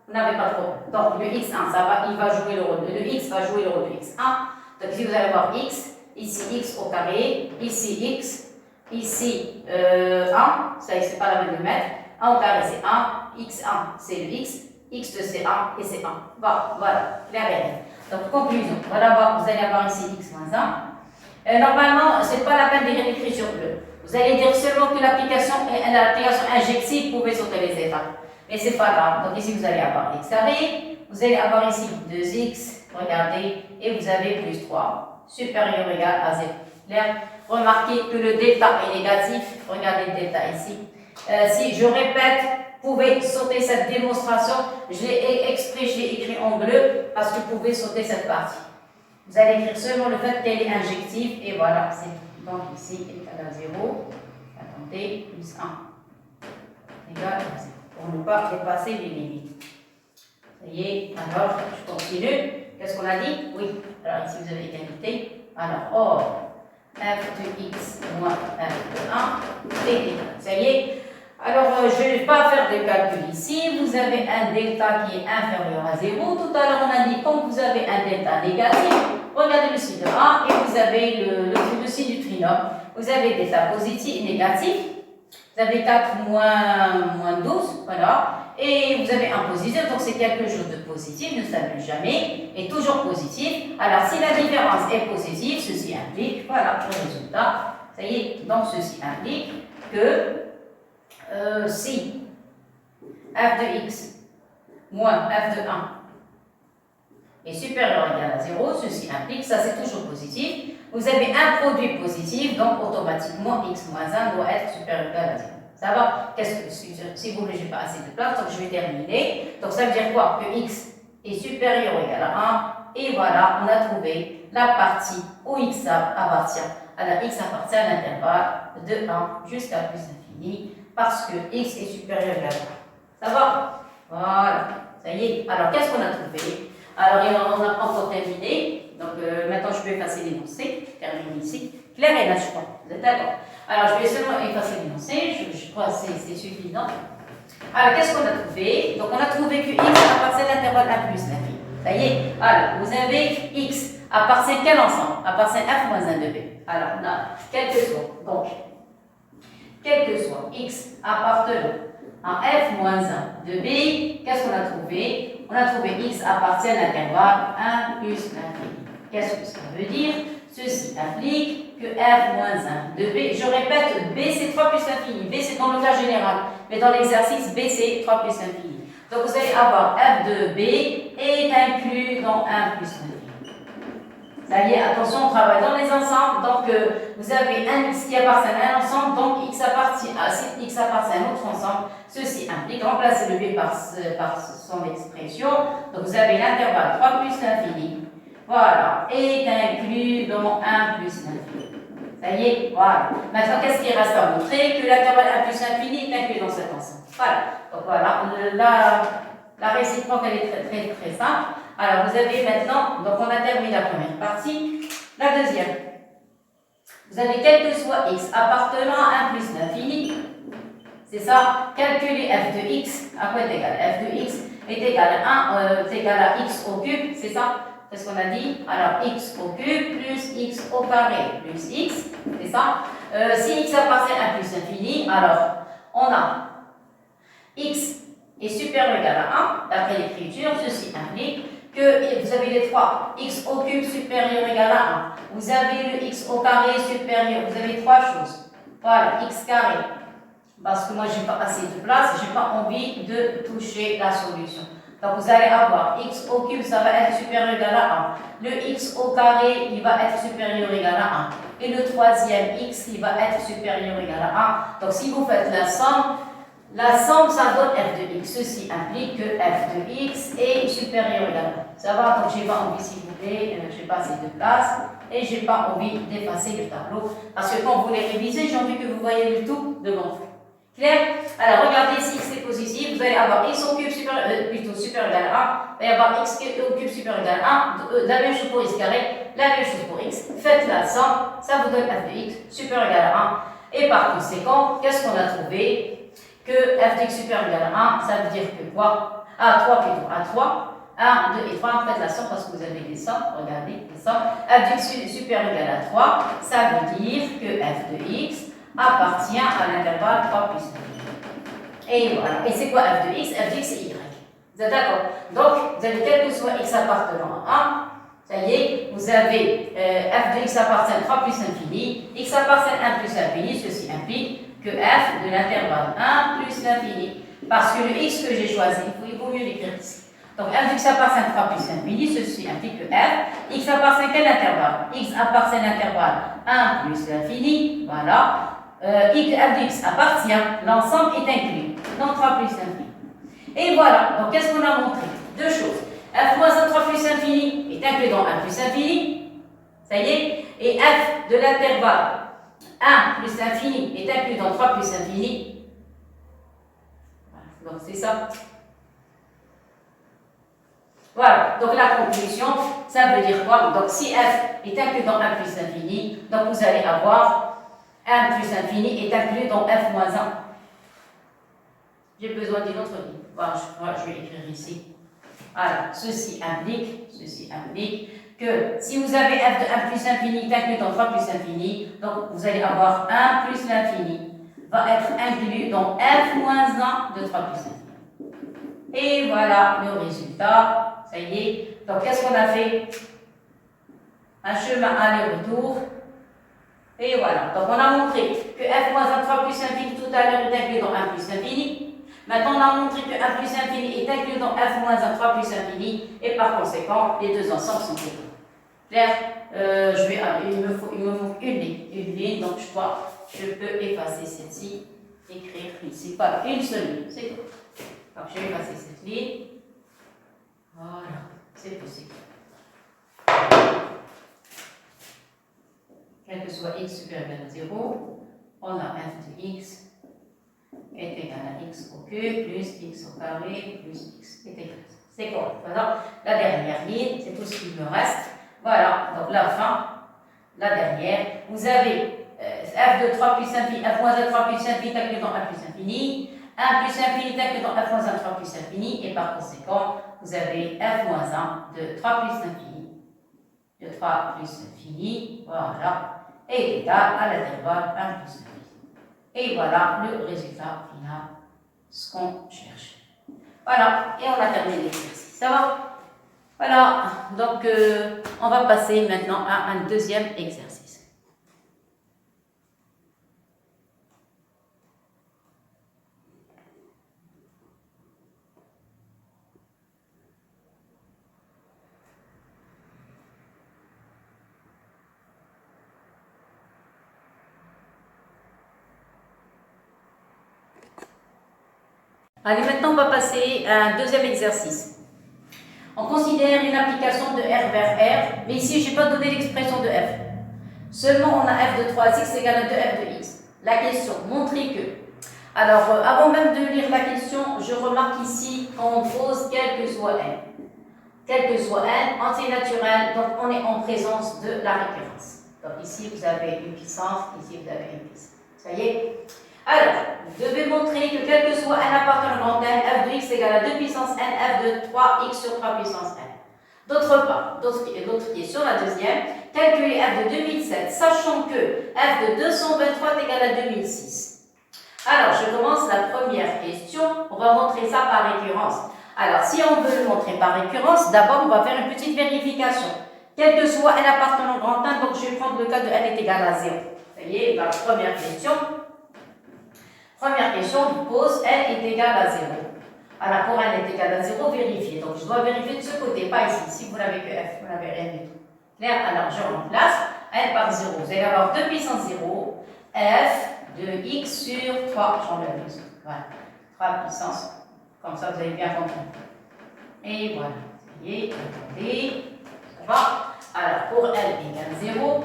vous n'avez pas de problème. Donc, le x1, il va jouer le rôle le x va jouer le rôle de x1. Donc, ici, vous allez avoir x, ici x au carré, ici x, ici 1, ça c'est pas la peine de mettre. 1 au carré, c'est 1, x1, c'est le x, x2, c'est 1 et c'est 1. Bon, voilà, clair et net. Donc, conclusion. Voilà, vous allez avoir ici x moins 1. Normalement, ce n'est pas la peine d'écrire sur bleu. Vous allez dire seulement que l'application injective pouvait sauter les étapes. Mais ce n'est pas grave. Donc ici, vous allez avoir x carré. Vous allez avoir ici 2x, regardez, et vous avez plus 3, supérieur ou égal à 0. Clair? Remarquez que le delta est négatif. Regardez le delta ici. Si je répète, vous pouvez sauter cette démonstration. Je l'ai écrit en bleu parce que vous pouvez sauter cette partie. Vous allez écrire seulement le fait qu'elle est injective et voilà, c'est donc ici égal à 0. Attendez, plus 1 égal à 0 pour ne pas dépasser les limites. Ça y est, alors je continue. Qu'est-ce qu'on a dit? Oui, alors ici vous avez égalité. Alors, or, f de x moins f de 1 est égal. Ça y est. Alors, je ne vais pas faire de calcul ici. Vous avez un delta qui est inférieur à 0. Tout à l'heure, on a dit quand vous avez un delta négatif, regardez le signe de 1 et vous avez le signe du trinôme. Vous avez delta positif et négatif. Vous avez 4 moins 12, voilà. Et vous avez un positif, donc c'est quelque chose de positif, ne s'annule jamais, et toujours positif. Alors, si la différence est positive, ceci implique, voilà, le résultat. Ça y est, donc ceci implique que si f de x moins f de 1 est supérieur ou égal à 0, ceci implique, ça c'est toujours positif, vous avez un produit positif, donc automatiquement x moins 1 doit être supérieur ou égal à 0. Ça va? Si vous voulez, je n'ai pas assez de place, donc je vais terminer. Donc ça veut dire quoi? Que x est supérieur ou égal à 1, et voilà, on a trouvé la partie où x appartient. Alors x appartient à l'intervalle de 1 jusqu'à plus l'infini, parce que x est supérieur ou égal à 1. Ça va? Voilà, ça y est. Alors qu'est-ce qu'on a trouvé? Alors on n'a pas encore terminé, donc maintenant je peux effacer l'énoncé, je termine ici. Clair et net, je crois. Vous êtes d'accord? Alors je vais seulement effacer l'énoncé, je crois que c'est suffisant. Alors qu'est-ce qu'on a trouvé? Donc on a trouvé que x appartient à l'intervalle 1 plus l'infini. Ça y est. Alors vous avez x appartient quel ensemble? Appartient f moins 1 de b. Alors on a quel que soit. Donc, quel que soit x appartenant à f moins 1 de b, qu'est-ce qu'on a trouvé? On a trouvé x appartient à l'intervalle 1 plus l'infini. Qu'est-ce que ça veut dire? Ceci implique que f moins 1 de b, je répète, b c'est 3 plus l'infini, b c'est dans le cas général, mais dans l'exercice, b c'est 3 plus l'infini. Donc vous allez avoir f de b est inclus dans 1 plus l'infini. Ça y est, attention, on travaille dans les ensembles, donc vous avez un x qui appartient à un ensemble, donc x appartient à un autre ensemble. Ceci implique remplacer le b par son expression, donc vous avez l'intervalle 3 plus l'infini. Voilà, est inclus dans 1 plus l'infini. Ça y est, voilà. Maintenant, qu'est-ce qu'il reste à montrer? Que l'intervalle 1 plus l'infini est inclus dans cet ensemble. Voilà, donc voilà, la réciproque, elle est très simple. Alors, vous avez maintenant, donc on a terminé la première partie. La deuxième, vous avez quel que soit x appartenant à 1 plus l'infini, c'est ça, calculer f de x, à quoi est égal? F de x est égal à x au cube, c'est ça? C'est ce qu'on a dit. Alors, x au cube plus x au carré plus x, c'est ça. Si x appartient à 1 plus l'infini, alors on a x est supérieur ou égal à 1, d'après l'écriture, ceci implique que vous avez les trois, x au cube supérieur ou égal à 1, vous avez le x au carré supérieur, vous avez trois choses. Voilà, x carré, parce que moi je n'ai pas assez de place, je n'ai pas envie de toucher la solution. Donc vous allez avoir x au cube, ça va être supérieur ou égal à 1. Le x au carré, il va être supérieur ou égal à 1. Et le troisième x, il va être supérieur ou égal à 1. Donc si vous faites la somme, ça donne f de x. Ceci implique que f de x est supérieur ou égal à 1. Ça va, donc je n'ai pas envie, s'il vous plaît, je n'ai pas assez de place. Et je n'ai pas envie d'effacer le tableau. Parce que quand vous voulez réviser, j'ai envie que vous voyez le tout devant vous. Clair? Alors regardez, si x est positif, vous allez avoir x au cube supérieur ou égal à 1, il va y avoir x au cube supérieur ou égal à 1, la même chose pour x carré, la même chose pour x, faites la somme, ça vous donne f de x supérieur ou égal à 1. Et par conséquent, qu'est-ce qu'on a trouvé? Que f de x supérieur ou égal à 1, ça veut dire que quoi? À 3 plutôt, à 3. 1, 2 et 3, faites la somme parce que vous avez des sommes, regardez, les sommes. F de x supérieur ou égal à 3, ça veut dire que f de x appartient à l'intervalle 3 plus 1. Et voilà. Et c'est quoi f de x? F de x, c'est y. Vous êtes d'accord? Donc, vous avez quel que soit x appartenant à 1, ça y est, vous avez f de x appartient à 3 plus infini, x appartient à 1 plus infini, ceci implique que f de l'intervalle 1 plus l'infini. Parce que le x que j'ai choisi, il vaut mieux l'écrire ici. Donc f de x appartient à 3 plus infini, ceci implique que f, x appartient à quel intervalle? X appartient à l'intervalle 1 plus l'infini, voilà. F de x appartient, l'ensemble est inclus, dans 3 plus l'infini. Et voilà, donc qu'est-ce qu'on a montré? Deux choses. F moins 1 3 plus infini est inclus dans 1 plus infini, ça y est, et f de l'intervalle 1 plus l'infini est inclus dans 3 plus infini. Voilà, donc c'est ça. Voilà, donc la conclusion, ça veut dire quoi? Donc si f est inclus dans 1 plus infini, donc vous allez avoir 1 plus infini est inclus dans f moins 1. J'ai besoin d'une autre ligne. Voilà, je vais écrire ici. Voilà, ceci implique que si vous avez f de 1 plus infini est inclus dans 3 plus infini, donc vous allez avoir 1 plus l'infini va être inclus dans f moins 1 de 3 plus infini. Et voilà le résultat. Ça y est. Donc, qu'est-ce qu'on a fait? Un chemin aller-retour. Et voilà. Donc, on a montré que f moins 1 3 plus infini tout à l'heure est inclus dans 1 plus infini. Maintenant, on a montré que 1 plus infini est inclus dans f moins 1 3 plus infini. Et par conséquent, les deux ensembles sont égaux. Clair? Il me manque une ligne. Donc, je crois que je peux effacer celle-ci. Écrire ici. Voilà, une seule ligne. C'est tout. Donc, je vais effacer cette ligne. Voilà, c'est possible. Quel que soit x supérieur ou égal à 0, on a f de x est égal à x au cube plus x au carré plus x est égal à 0. C'est correct. Voilà, la dernière ligne, c'est tout ce qu'il me reste. Voilà, donc la fin, la dernière. Vous avez f de 3 plus infini, f moins 1 3 plus infini inclus dans 1 plus infini. 1 plus infini inclus dans f moins 1 3 plus infini. Et par conséquent, vous avez f moins 1 de 3 plus infini, de 3 plus infini, voilà, est égal à l'intervalle 1 plus infini. Et voilà le résultat final, ce qu'on cherche. Voilà, et on a terminé l'exercice. Ça va? Voilà, donc on va passer maintenant à un deuxième exercice. Allez, maintenant on va passer à un deuxième exercice. On considère une application de R vers R, mais ici je n'ai pas donné l'expression de f. Seulement on a f de 3x égale à 2f de x. La question, montrer que. Alors, avant même de lire la question, je remarque ici qu'on pose quel que soit n. Quel que soit n, entier naturel, donc on est en présence de la récurrence. Donc ici vous avez une puissance, ici vous avez une puissance. Ça y est? Alors, vous devez montrer que quel que soit n appartenant au grand n, f de x égale à 2 puissance n, f de 3x sur 3 puissance n. D'autre part, d'autres questions, la deuxième, calculer f de 2007, sachant que f de 223 est égal à 2006. Alors, je commence la première question, on va montrer ça par récurrence. Alors, si on veut le montrer par récurrence, d'abord on va faire une petite vérification. Quel que soit n appartenant au grand n, donc je vais prendre le cas de n est égal à 0. Vous voyez, la première question. Première question, on pose n est égal à 0. Alors, pour n est égal à 0, vérifiez. Donc, je dois vérifier de ce côté, pas ici. Si vous n'avez que f, vous n'avez rien du tout. Clair? Alors, je remplace n par 0. Vous allez avoir 2 puissance 0, f de x sur 3. J'enlève les autres. Voilà. 3 puissance. Comme ça, vous avez bien compris. Et voilà. Ça y est, attendez. Ça va? Alors, pour n égale 0,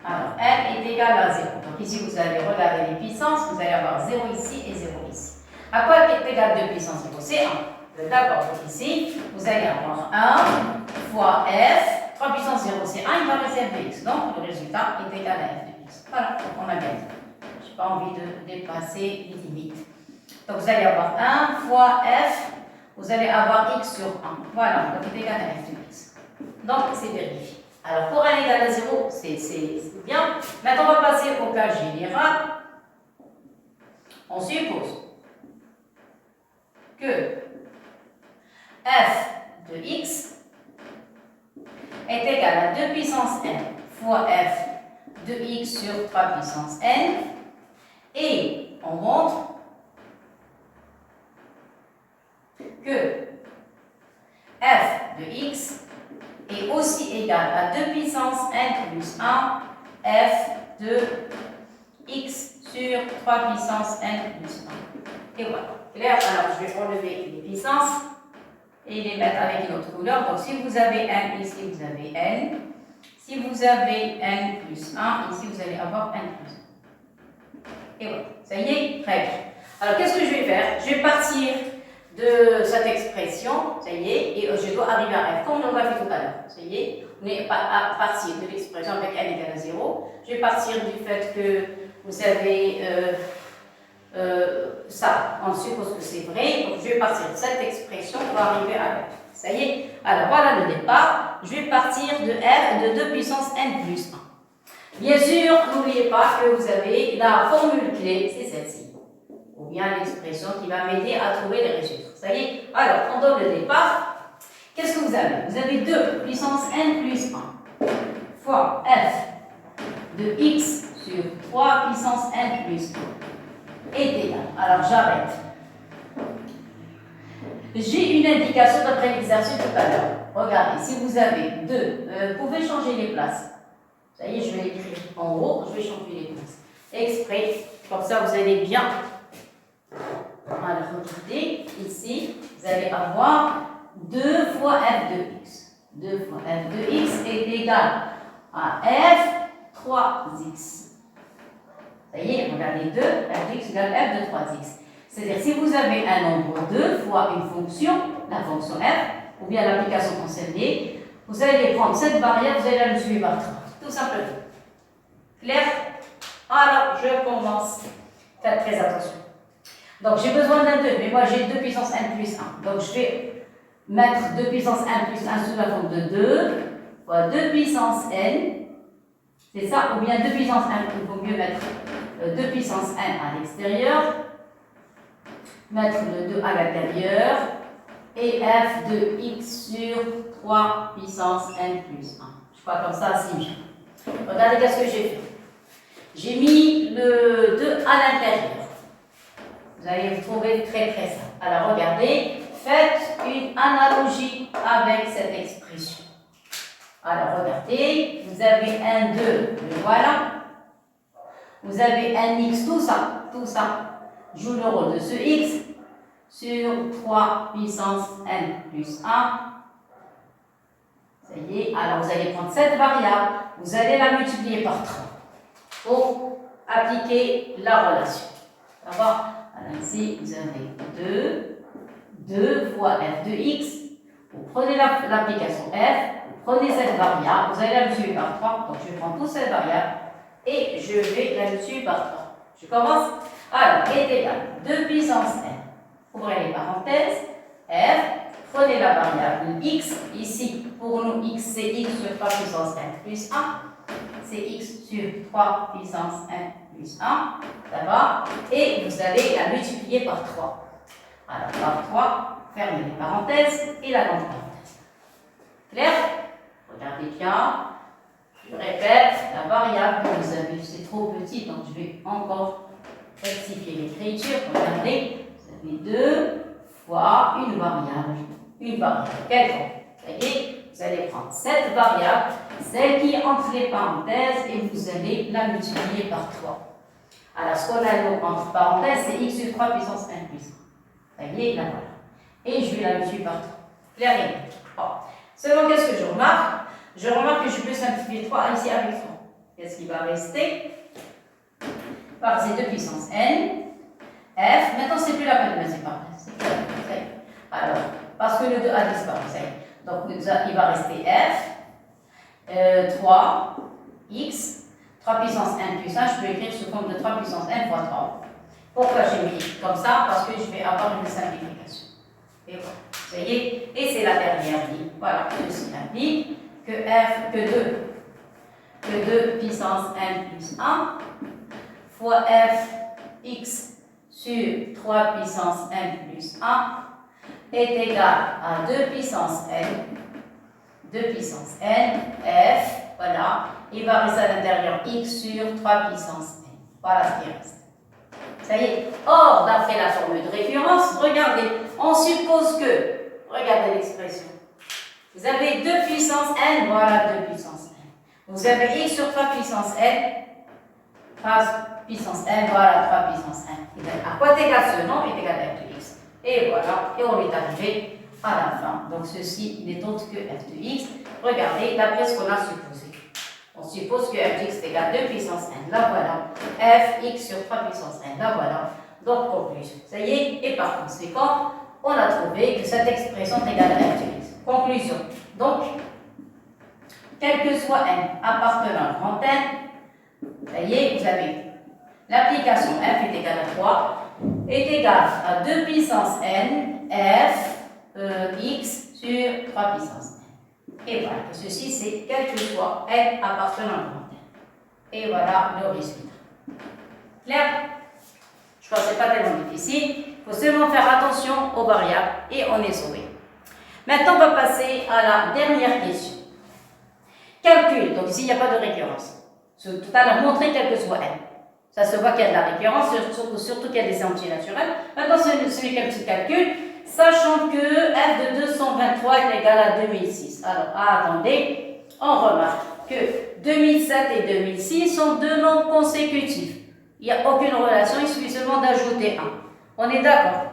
alors, n est égal à 0. Donc ici, vous allez regarder les puissances. Vous allez avoir 0 ici et 0 ici. À quoi est égal 2 puissance 0? C'est 1. D'accord. Donc ici, vous allez avoir 1 fois f 3 puissance 0, c'est 1, il va rester f de x. Donc, le résultat est égal à f de x. Voilà, donc on a gagné. Je n'ai pas envie de dépasser les limites. Donc, vous allez avoir 1 fois f, vous allez avoir x sur 1. Voilà, donc c'est égal à f de x. Donc, c'est vérifié. Alors, pour n égale à 0, c'est bien. Maintenant, on va passer au cas général. On suppose que f de x est égal à 2 puissance n fois f de x sur 3 puissance n. Et on montre que f de x est aussi égal à 2 puissance n plus 1 f de x sur 3 puissance n plus 1. Et voilà. Clair? Alors, je vais enlever les puissances et les mettre avec une autre couleur. Donc, si vous avez n, ici vous avez n. Si vous avez n plus 1, ici vous allez avoir n plus 1. Et voilà. Ça y est? Très bien. Alors, qu'est-ce que je vais faire? Je vais partir de cette expression, ça y est, et je dois arriver à f, comme on l'a fait tout à l'heure. Ça y est, on est à partir de l'expression avec n égale à 0. Je vais partir du fait que vous avez ça, on suppose que c'est vrai, donc je vais partir de cette expression pour arriver à f. Ça y est, alors voilà le départ. Je vais partir de f de 2 puissance n plus 1. Bien sûr, n'oubliez pas que vous avez la formule clé, c'est celle-ci, ou bien l'expression qui va m'aider à trouver les résultats. Ça y est, alors on donne le départ. Qu'est-ce que vous avez? Vous avez 2 puissance n plus 1 fois f de x sur 3 puissance n plus 1 est égal. Alors j'arrête. J'ai une indication d'après l'exercice tout à l'heure. Regardez, si vous avez 2, vous pouvez changer les places. Ça y est, je vais l'écrire en haut, je vais changer les places. Exprès, comme ça vous allez bien. Alors regardez, ici, vous allez avoir 2 fois f de x. 2 fois f de x est égal à f 3x. Ça y est, regardez 2, f de x égale f de 3x. C'est-à-dire, si vous avez un nombre 2 fois une fonction, la fonction f, ou bien l'application concernée, vous allez prendre cette variable, vous allez la multiplier par 3. Tout simplement. Clair? Alors, je commence. Faites très attention. Donc, j'ai besoin d'un 2, mais moi j'ai 2 puissance n plus 1. Donc, je vais mettre 2 puissance n plus 1 sous la forme de 2 fois 2 puissance n. C'est ça? Ou bien 2 puissance n, il vaut mieux mettre 2 puissance n à l'extérieur. Mettre le 2 à l'intérieur. Et f de x sur 3 puissance n plus 1. Je crois comme ça, c'est bien. Regardez qu'est-ce que j'ai fait. J'ai mis le 2 à l'intérieur. Vous allez vous trouver très très simple. Alors regardez, faites une analogie avec cette expression. Alors regardez, vous avez un 2, le voilà. Vous avez un x, tout ça joue le rôle de ce x sur 3 puissance n plus 1. Ça y est, alors vous allez prendre cette variable, vous allez la multiplier par 3 pour appliquer la relation. D'accord? Alors ici, vous avez 2 fois f de x. Vous prenez l'application f, vous prenez cette variable, vous allez la multiplier par 3. Donc je prends toute cette variable et je vais la multiplier par 3. Je commence. Alors, est égal 2 puissance n. Ouvrez les parenthèses. f. Prenez la variable x. Ici, pour nous, x, c'est x sur 3 puissance n plus 1. C'est x sur 3 puissance n plus 1. Ça va? Et vous allez la multiplier par 3. Alors, par 3, fermez les parenthèses et la grande parenthèse. Clair? Regardez bien. Je répète, la variable que vous avez, c'est trop petit, donc je vais encore rectifier l'écriture. Regardez, vous avez 2 fois une variable. Une variable quelconque. Ça y est, vous allez prendre cette variable, celle qui est entre les parenthèses, et vous allez la multiplier par 3. Alors, ce qu'on a entre parenthèses, c'est x sur 3 puissance n plus 1. Ça y est, la voilà. Et je vais la multiplier par 3. Clair et net. Bon. Seulement, qu'est-ce que je remarque? Je remarque que je peux simplifier 3 ici avec 3. Qu'est-ce qui va rester? Par ces 2 puissance n. F. Maintenant, c'est plus la peine de mettre ces parenthèses. C'est plus la peine. Ça y est. Alors, parce que le 2 a disparu. Ça y est. Donc, il va rester f. 3x, 3 puissance n plus 1, je peux écrire sous forme de 3 puissance n fois 3. Pourquoi j'ai mis comme ça? Parce que je vais avoir une simplification. Et voilà, vous voyez, et c'est la dernière ligne. Voilà, ceci implique que 2 puissance n plus 1 fois fx sur 3 puissance n plus 1 est égal à 2 puissance n, 2 puissance n, f, voilà, il va rester à l'intérieur x sur 3 puissance n. Voilà ce qui reste. Ça y est. Or, d'après la formule de référence, regardez, on suppose que, regardez l'expression, vous avez 2 puissance n, voilà 2 puissance n. Vous avez x sur 3 puissance n, 3 puissance n, voilà 3 puissance n. À quoi est égal ce nombre est égal à f de x. Et voilà, et on est arrivé à la fin. Donc ceci n'est autre que f de x. Regardez, d'après ce qu'on a supposé. On suppose que f de x est égal à 2 puissance n. Là voilà. f x sur 3 puissance n. Là voilà. Donc conclusion. Ça y est. Et par conséquent, on a trouvé que cette expression est égale à f de x. Conclusion. Donc, quel que soit n appartenant à grand n, ça y est, vous avez l'application f est égale à 3 est égale à 2 puissance n f x sur 3 puissance n. Et voilà, ceci c'est quel que soit n appartenant à grand n. Et voilà le résultat. Clair? Je pense que ce n'est pas tellement difficile. Il faut seulement faire attention aux variables et on est sauvé. Maintenant, on va passer à la dernière question. Calcul. Donc ici, il n'y a pas de récurrence. Tout à l'heure, montrer quel que soit n. Ça se voit qu'il y a de la récurrence, surtout qu'il y a des entiers naturels. Maintenant, ce n'est qu'un petit calcul, sachant que f de 223 est égal à 2006. Alors, attendez, on remarque que 2007 et 2006 sont deux nombres consécutifs. Il n'y a aucune relation, il suffit seulement d'ajouter 1. On est d'accord?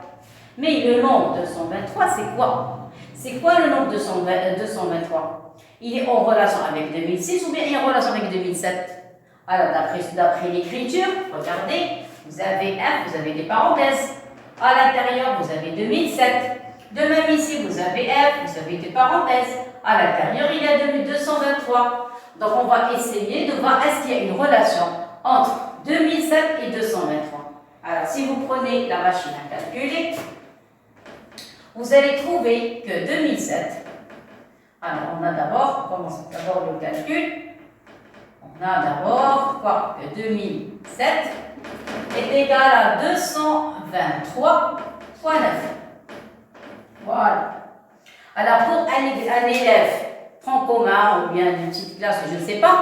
Mais le nombre 223, c'est quoi? C'est quoi le nombre 223? Il est en relation avec 2006 ou bien il est en relation avec 2007? Alors, d'après l'écriture, regardez, vous avez f, vous avez des parenthèses. À l'intérieur, vous avez 2007. De même ici, vous avez f, vous avez des parenthèses. À l'intérieur, il y a 223. Donc, on va essayer de voir est-ce qu'il y a une relation entre 2007 et 223. Alors, si vous prenez la machine à calculer, vous allez trouver que 2007, alors on a d'abord, commençons d'abord le calcul, on a d'abord quoi? Que 2007 est égal à 223 fois 9. Voilà. Alors pour un élève franc commun ou bien une petite classe, je ne sais pas,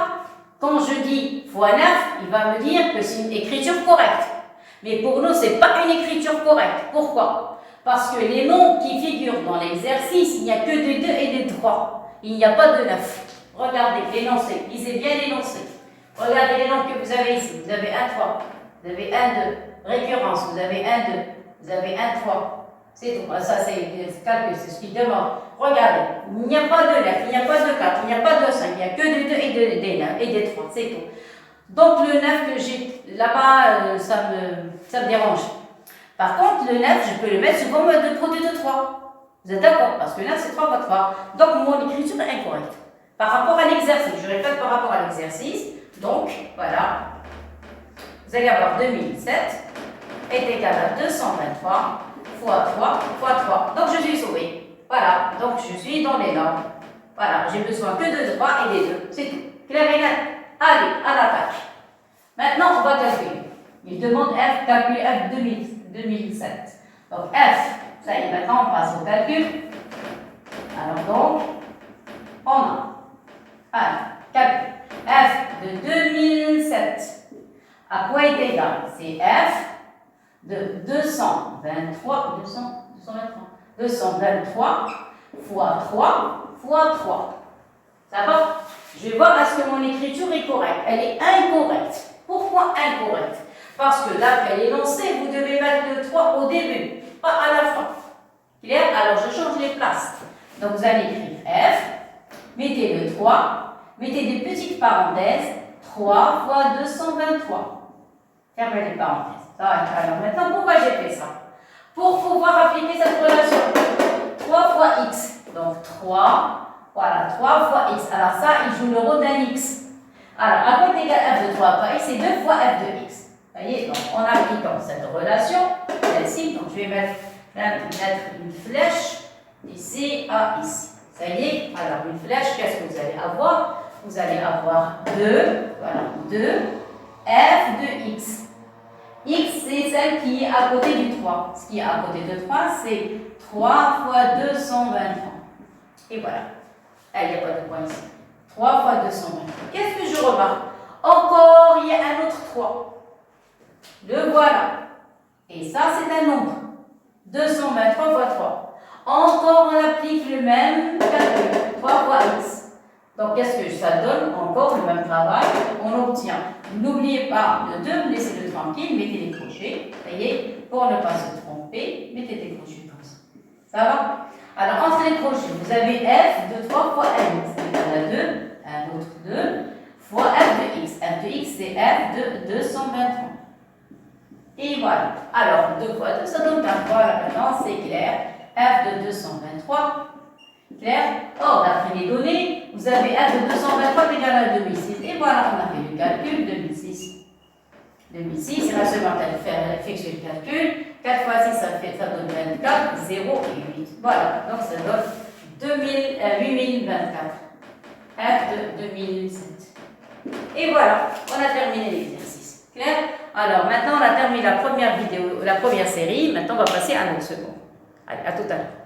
quand je dis fois 9, il va me dire que c'est une écriture correcte. Mais pour nous, ce n'est pas une écriture correcte. Pourquoi? Parce que les nombres qui figurent dans l'exercice, il n'y a que des 2 et des 3. Il n'y a pas de 9. Regardez l'énoncé, lisez bien l'énoncé. Regardez les nombres que vous avez ici. Vous avez 1, 3, vous avez 1, 2, récurrence, vous avez 1, 2, vous avez 1, 3. C'est tout. Ça, c'est calcul, c'est ce qu'il demande. Regardez, il n'y a pas de 9, il n'y a pas de 4, il n'y a pas de 5, il n'y a que des 2 et des 3. C'est tout. Donc le 9 que j'ai là-bas, ça me dérange. Par contre, le 9, je peux le mettre sous forme de produit de 3. Vous êtes d'accord? Parce que 9, c'est 3 fois 3. Donc mon écriture est incorrecte. Par rapport à l'exercice, je répète par rapport à l'exercice. Donc, voilà. Vous allez avoir 2007 est égal à 223 fois 3 fois 3. Donc je suis sauvé. Voilà. Donc je suis dans les normes. Voilà. J'ai besoin que de 3 et des 2. C'est tout. Clair et net? Allez, à l'attaque. Maintenant, on va calculer. Il demande F, calculer F 2007. Donc F, ça y est, maintenant on passe au calcul. Alors donc, on a calcul. F de 2007. À quoi est égal? C'est F de 223 fois 3 fois 3. Ça va? Je vais voir est-ce que mon écriture est correcte. Elle est incorrecte. Pourquoi incorrecte? Parce que d'après l'énoncé, vous devez mettre le 3 au début, pas à la fin. Clair? Alors je change les places. Donc vous allez écrire F, mettez le 3, mettez des petites parenthèses, 3 fois 223. Fermez les parenthèses. Alors maintenant, pourquoi j'ai fait ça? Pour pouvoir appliquer cette relation. 3 fois x. Donc 3 Voilà, 3 fois x. Alors ça, il joue le rôle d'un x. Alors, a moins égale f de 3 fois x, c'est 2 fois f de x. Vous voyez, donc en appliquant cette relation, celle-ci, donc je vais mettre une flèche d'ici à ici. Ça y est, alors une flèche, qu'est-ce que vous allez avoir? Vous allez avoir 2, voilà, 2 f de x. X, c'est celle qui est à côté du 3. Ce qui est à côté de 3, c'est 3 fois 223. Et voilà. Il n'y a pas de point ici. 3 fois 223. Qu'est-ce que je remarque? Encore, il y a un autre 3. Le voilà. Et ça, c'est un nombre. 223 fois 3. Encore, on applique le même calcul. 3 fois x. Donc, qu'est-ce que ça donne? Encore le même travail. On obtient. N'oubliez pas de me laisser le tranquille. Mettez les crochets. Vous voyez, pour ne pas se tromper, mettez des crochets comme ça. Ça va? Alors, entre les crochets, vous avez f de 3 fois n. C'est-à-dire 2, un autre 2, fois f de x. F de x, c'est f de 223. Et voilà. Alors, 2 fois 2, ça donne 4. Voilà, maintenant, c'est clair. F de 223. Clair? Or, d'après les données, vous avez f de 223 égale à 2006. Et voilà, on a fait le calcul, 2006. 2006, il va seulement faire effectuer le calcul. 4 fois 6, ça donne 24, 0 et 8. Voilà, donc ça donne 8024. F de 2007. Et voilà, on a terminé l'exercice. Clair? Alors, maintenant, on a terminé la première vidéo, la première série. Maintenant, on va passer à notre second. Allez, à tout à l'heure.